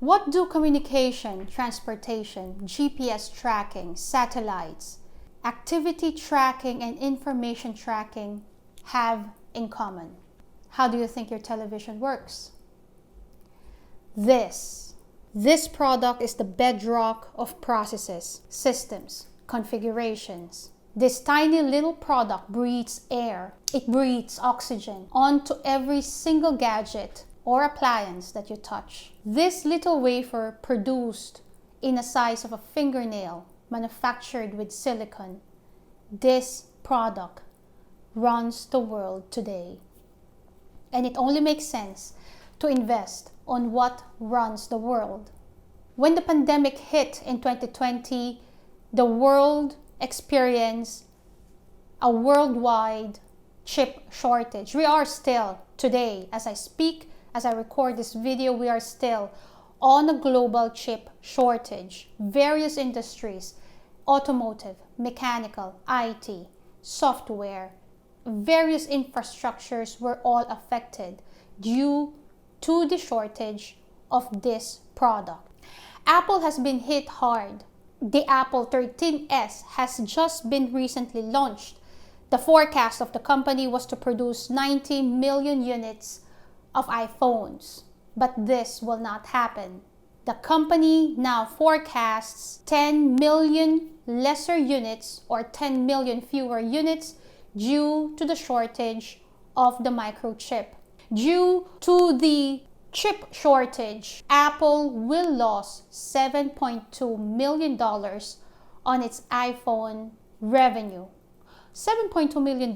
What do communication, transportation, GPS tracking, satellites, activity tracking, and information tracking have in common? How do you think your television works? This product is the bedrock of processes, systems, configurations. This tiny little product breathes air. It breathes oxygen onto every single gadget or appliance that you touch. This little wafer produced in the size of a fingernail, manufactured with silicon. This product runs the world today. And it only makes sense to invest on what runs the world. When the pandemic hit in 2020, the world experienced a worldwide chip shortage. We are still today, as I speak, as I record this video, we are still on a global chip shortage. Various industries, automotive, mechanical, IT, software, various infrastructures were all affected due to the shortage of this product. Apple has been hit hard. The Apple 13s has just been recently launched. The forecast of the company was to produce 90 million units of iPhones, but this will not happen. The company now forecasts 10 million lesser units or 10 million fewer units due to the shortage of the microchip. Due to the chip shortage, Apple will lose $7.2 million on its iPhone revenue. $7.2 million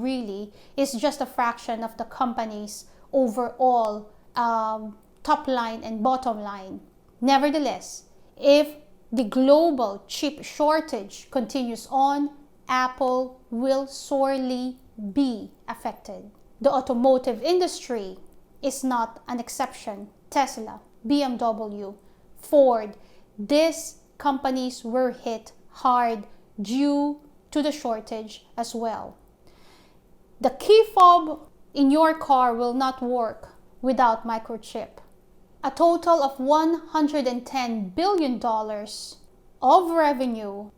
really is just a fraction of the company's overall top line and bottom line. Nevertheless, if the global chip shortage continues on, Apple will sorely be affected. The automotive industry is not an exception. Tesla, BMW, Ford, these companies were hit hard due to the shortage as well. The key fob in your car will not work without microchip. A total of $110 billion of revenue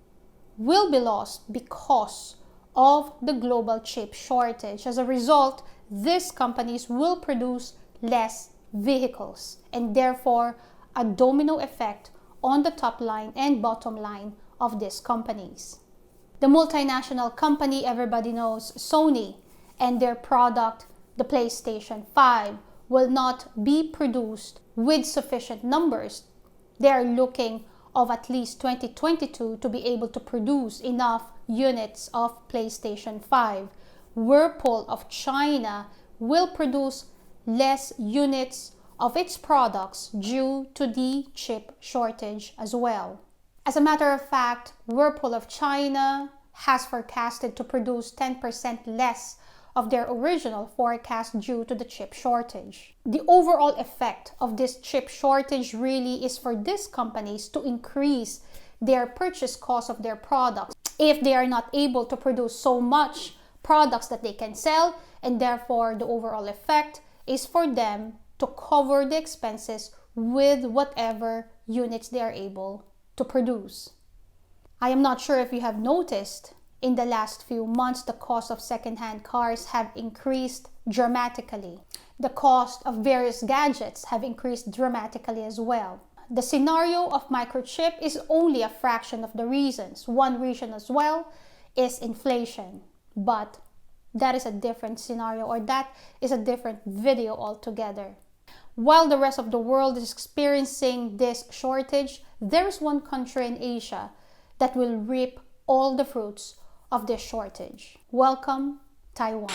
will be lost because of the global chip shortage. As a result, these companies will produce less vehicles and therefore a domino effect on the top line and bottom line of these companies. The multinational company everybody knows, Sony, and their product, the PlayStation 5, will not be produced with sufficient numbers. They are looking of at least 2022 to be able to produce enough units of PlayStation 5. Whirlpool of China will produce less units of its products due to the chip shortage as well. As a matter of fact, Whirlpool of China has forecasted to produce 10% less of their original forecast due to the chip shortage. The overall effect of this chip shortage really is for these companies to increase their purchase cost of their products if they are not able to produce so much products that they can sell, and therefore the overall effect is for them to cover the expenses with whatever units they are able to produce. I am not sure if you have noticed, in the last few months, the cost of second-hand cars have increased dramatically. The cost of various gadgets have increased dramatically as well. The scenario of microchip is only a fraction of the reasons. One reason as well is inflation, but that is a different scenario, or that is a different video altogether. While the rest of the world is experiencing this shortage, there is one country in Asia that will reap all the fruits of this shortage. Welcome, Taiwan.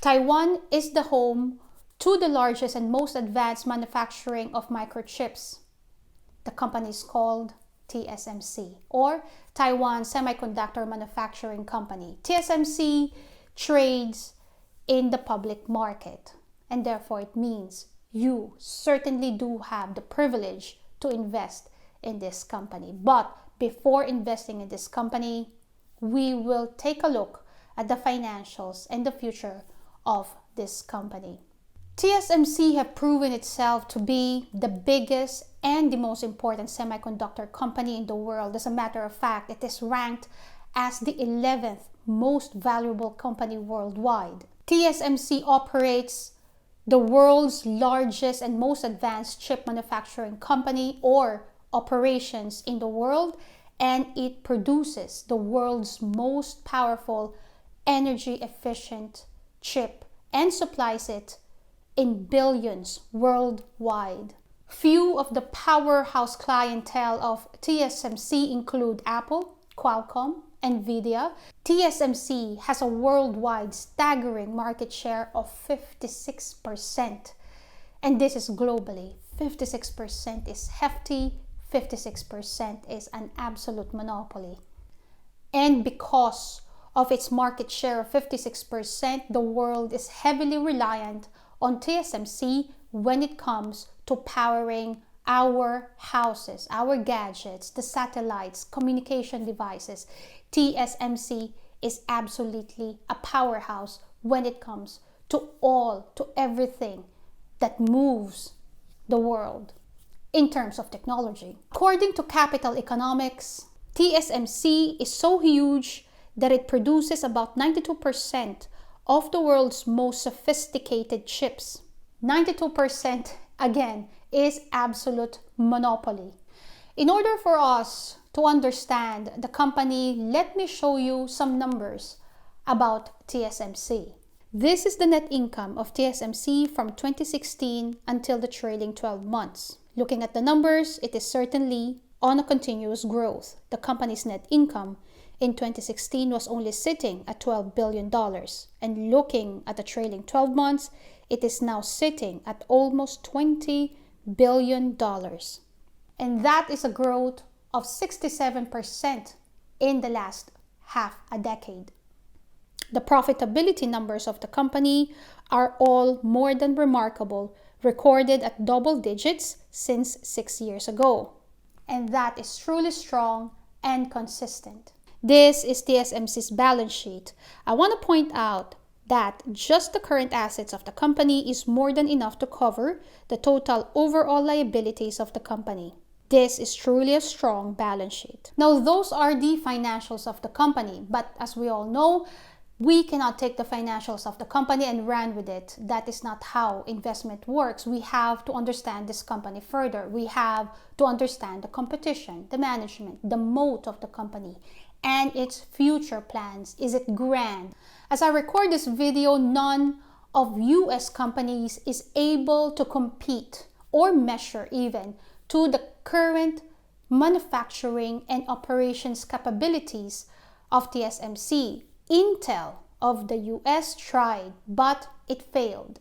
Taiwan is the home to the largest and most advanced manufacturing of microchips. The company is called TSMC, or Taiwan Semiconductor Manufacturing Company. TSMC trades in the public market, and therefore it means you certainly do have the privilege to invest in this company. But before investing in this company, we will take a look at the financials and the future of this company. TSMC have proven itself to be the biggest and the most important semiconductor company in the world. As a matter of fact, it is ranked as the 11th most valuable company worldwide. TSMC operates the world's largest and most advanced chip manufacturing company or operations in the world, and it produces the world's most powerful, energy efficient chip and supplies it in billions worldwide. Few of the powerhouse clientele of TSMC include Apple, Qualcomm, Nvidia. TSMC has a worldwide staggering market share of 56%. And this is globally. 56% is hefty. 56% is an absolute monopoly. And because of its market share of 56%, the world is heavily reliant on TSMC when it comes to powering our houses, our gadgets, the satellites, communication devices. TSMC is absolutely a powerhouse when it comes to everything that moves the world in terms of technology. According to Capital Economics, TSMC is so huge that it produces about 92% of the world's most sophisticated chips. 92%, again, is absolute monopoly. In order for us to understand the company, let me show you some numbers about TSMC. This is the net income of TSMC from 2016 until the trailing 12 months. Looking at the numbers, it is certainly on a continuous growth. The company's net income in 2016 was only sitting at $12 billion. And looking at the trailing 12 months, it is now sitting at almost $20 billion. And that is a growth of 67% in the last half a decade. The profitability numbers of the company are all more than remarkable, recorded at double digits since 6 years ago. And that is truly strong and consistent. This is TSMC's balance sheet. I want to point out that just the current assets of the company is more than enough to cover the total overall liabilities of the company. This is truly a strong balance sheet. Now, those are the financials of the company, but as we all know, we cannot take the financials of the company and run with it. That is not how investment works. We have to understand this company further. We have to understand the competition, the management, the moat of the company, and its future plans. Is it grand? As I record this video, none of US companies is able to compete or measure even to the current manufacturing and operations capabilities of TSMC. Intel of the US tried, but it failed.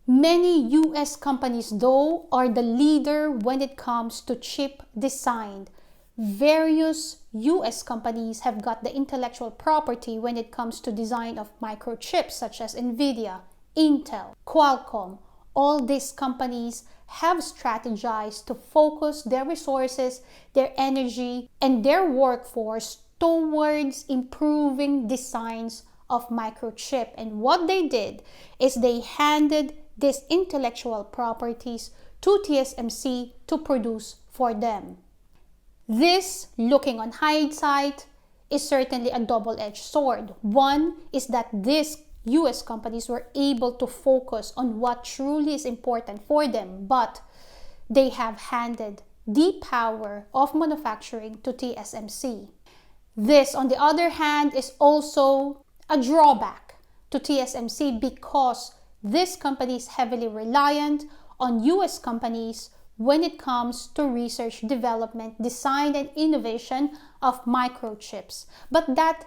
Many US companies, though, are the leader when it comes to chip design. Various US companies have got the intellectual property when it comes to design of microchips, such as Nvidia, Intel, Qualcomm. All these companies have strategized to focus their resources, their energy, and their workforce towards improving designs of microchip. And what they did is they handed these intellectual properties to TSMC to produce for them. This, looking on hindsight, is certainly a double-edged sword. One is that these US companies were able to focus on what truly is important for them, but they have handed the power of manufacturing to TSMC. This, on the other hand, is also a drawback to TSMC because this company is heavily reliant on US companies when it comes to research, development, design, and innovation of microchips. But that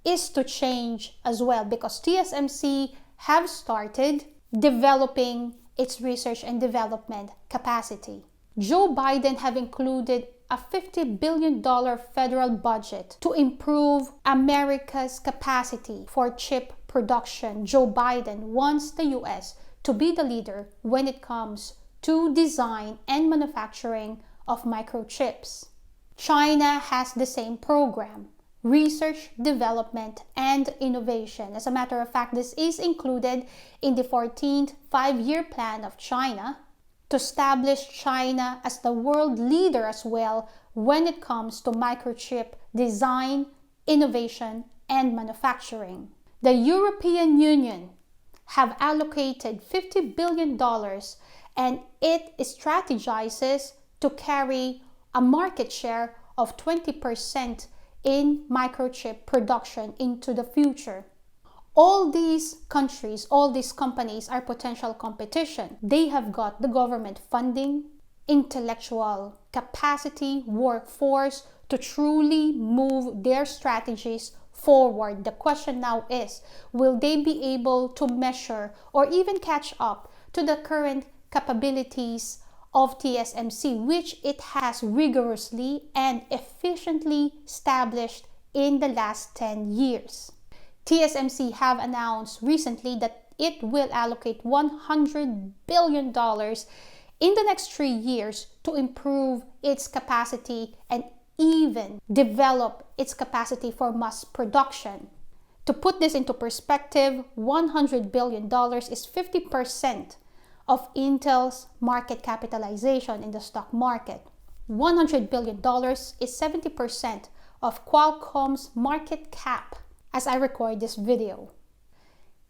is to change as well because TSMC have started developing its research and development capacity. Joe Biden have included a $50 billion federal budget to improve America's capacity for chip production. Joe Biden wants the US to be the leader when it comes to design and manufacturing of microchips. China has the same program: research, development, and innovation. As a matter of fact, this is included in the 14th Five-Year Plan of China to establish China as the world leader as well when it comes to microchip design, innovation, and manufacturing. The European Union have allocated $50 billion, and it strategizes to carry a market share of 20% in microchip production into the future. All these countries, all these companies are potential competition. They have got the government funding, intellectual capacity, workforce to truly move their strategies forward. The question now is, will they be able to measure or even catch up to the current capabilities of TSMC, which it has rigorously and efficiently established in the last 10 years. TSMC have announced recently that it will allocate $100 billion in the next 3 years to improve its capacity and even develop its capacity for mass production. To put this into perspective, $100 billion is 50% of Intel's market capitalization in the stock market. $100 billion is 70% of Qualcomm's market cap as I record this video.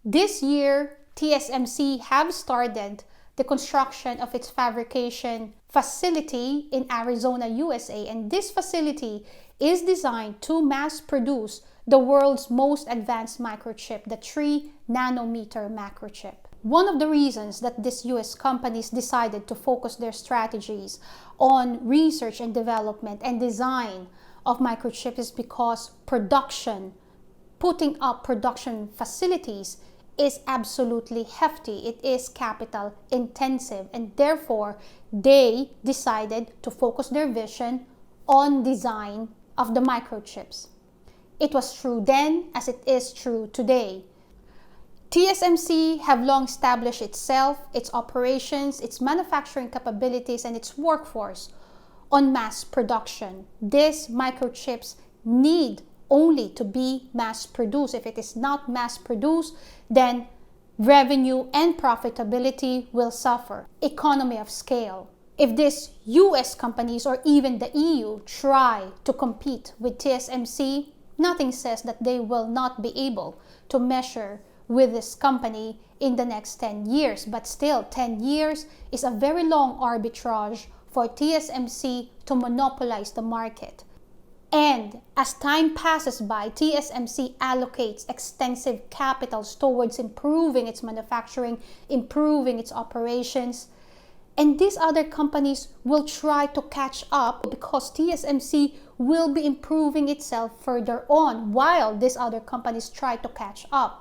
This year, TSMC have started the construction of its fabrication facility in Arizona, USA, and this facility is designed to mass produce the world's most advanced microchip, the 3-nanometer microchip. One of the reasons that these US companies decided to focus their strategies on research and development and design of microchips is because putting up production facilities is absolutely hefty. It is capital intensive, and therefore they decided to focus their vision on design of the microchips. It was true then as it is true today. TSMC have long established itself, its operations, its manufacturing capabilities, and its workforce on mass production. These microchips need only to be mass produced. If it is not mass produced, then revenue and profitability will suffer. Economy of scale. If these US companies or even the EU try to compete with TSMC, nothing says that they will not be able to measure with this company in the next 10 years. But still, 10 years is a very long arbitrage for TSMC to monopolize the market. And as time passes by, TSMC allocates extensive capitals towards improving its manufacturing, improving its operations. And these other companies will try to catch up because TSMC will be improving itself further on while these other companies try to catch up.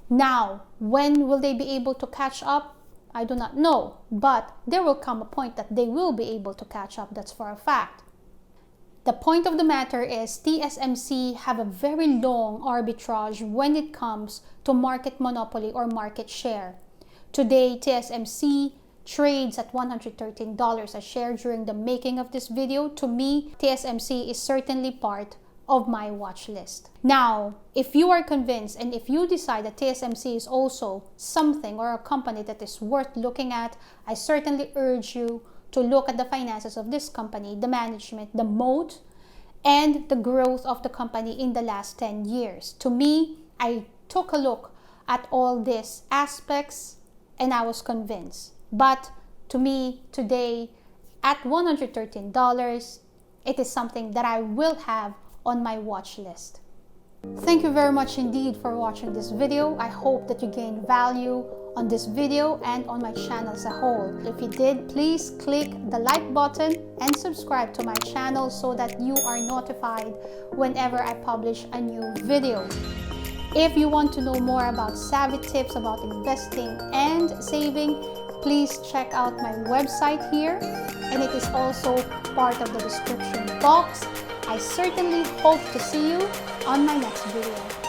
Now, when will they be able to catch up? I do not know, but there will come a point that they will be able to catch up, that's for a fact. The point of the matter is TSMC have a very long arbitrage when it comes to market monopoly or market share. Today, TSMC trades at $113 a share during the making of this video. To me, TSMC is certainly part of my watch list. Now, if you are convinced and if you decide that TSMC is also something or a company that is worth looking at, I certainly urge you to look at the finances of this company, the management, the moat, and the growth of the company in the last 10 years. To me, I took a look at all these aspects and I was convinced. But to me, today, at $113, it is something that I will have on my watch list. Thank you very much indeed for watching this video. I hope that you gained value on this video and on my channel as a whole. If you did, please click the like button and subscribe to my channel so that you are notified whenever I publish a new video. If you want to know more about savvy tips about investing and saving, please check out my website here, and it is also part of the description box. I certainly hope to see you on my next video.